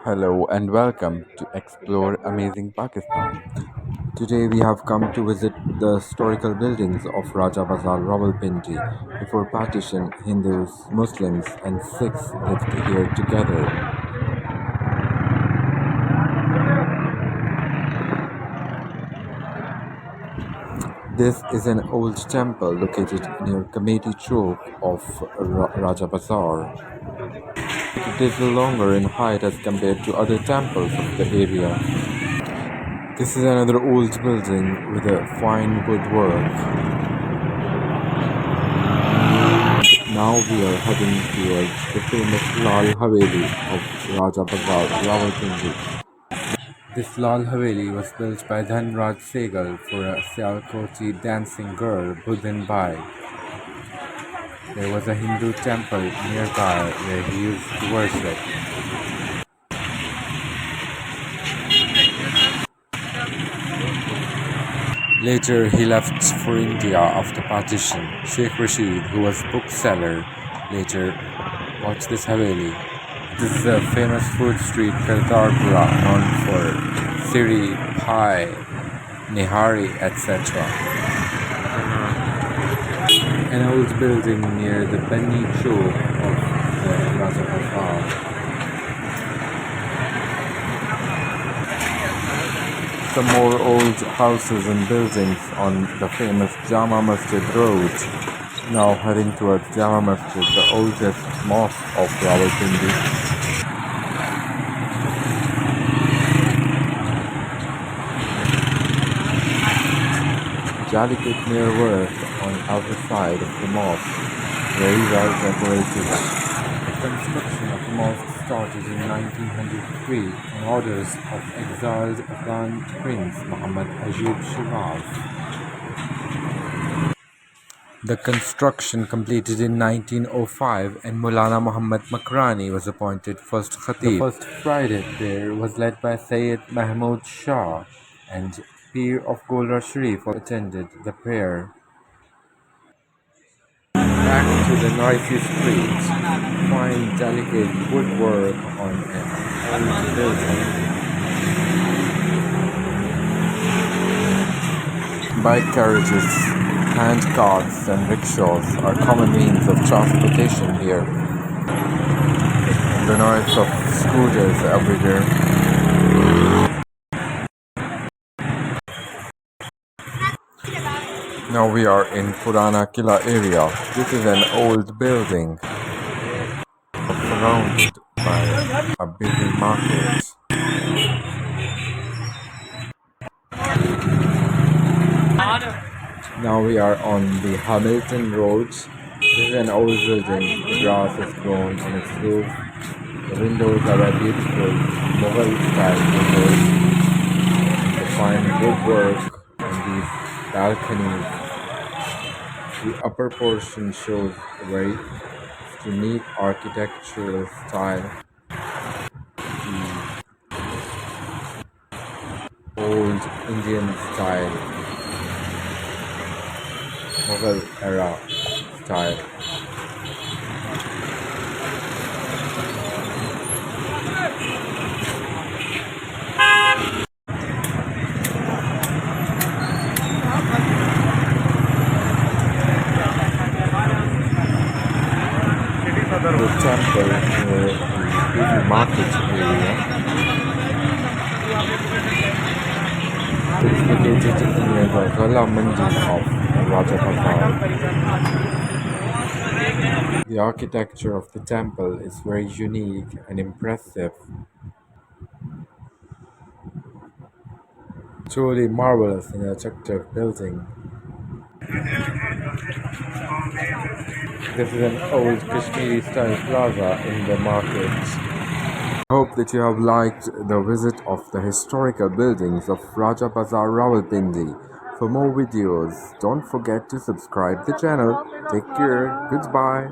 Hello and welcome to Explore Amazing Pakistan. Today we have come to visit the historical buildings of Raja Bazar Rawalpindi. Before partition, Hindus, Muslims, and Sikhs lived here together. This is an old temple located near Committee Chowk of Raja Bazar. It is longer in height as compared to other temples of the area. This is another old building with a fine woodwork. Now we are heading towards the famous Lal Haveli of Raja Bazar Rawalpindi. This Lal Haveli was built by Dhanraj Sehgal for a Sialkoti dancing girl Budin Bai. There was a Hindu temple nearby where he used to worship. Later he left for India after partition. Sheikh Rashid, who was bookseller, later bought this Haveli. This is a famous food street Kartarpura known for siri, pie, nihari, etc. An old building near the Benny Chowk of the Raja Bazar. Some more old houses and buildings on the famous Jama Masjid road. Now heading towards Jama Masjid, the oldest mosque of Rawalpindi. Delicate near-work on outer side of the mosque, very well decorated. The construction of the mosque started in 1903 on orders of exiled Afghan Prince Muhammad Ajib Shiraz. The construction completed in 1905 and Maulana Muhammad Makrani was appointed first Khatib. The first Friday prayer was led by Sayyid Mahmud Shah and Peer of Golra Sharif attended the prayer. Back to the noisy street, fine delicate woodwork on an old building. Bike carriages, hand carts and rickshaws are common means of transportation here. The noise of scooters everywhere. Now we are in Purana Kila area. This is an old building surrounded by a busy market. Now we are on the Hamilton Road. This is an old building. The grass has grown on its roof. The windows are a beautiful Mughal style windows. The fine woodwork on these balconies. The upper portion shows a very unique architectural style. The old Indian style, Mughal era style. The temple near the busy market area. It's located near the Gala Mandi of Raja Bazar. The architecture of the temple is very unique and impressive. Truly marvelous and attractive building. This is an old Kashmiri style plaza in the market. I hope that you have liked the visit of the historical buildings of Raja Bazar Rawalpindi. For more videos, don't forget to subscribe the channel. Take care. Goodbye.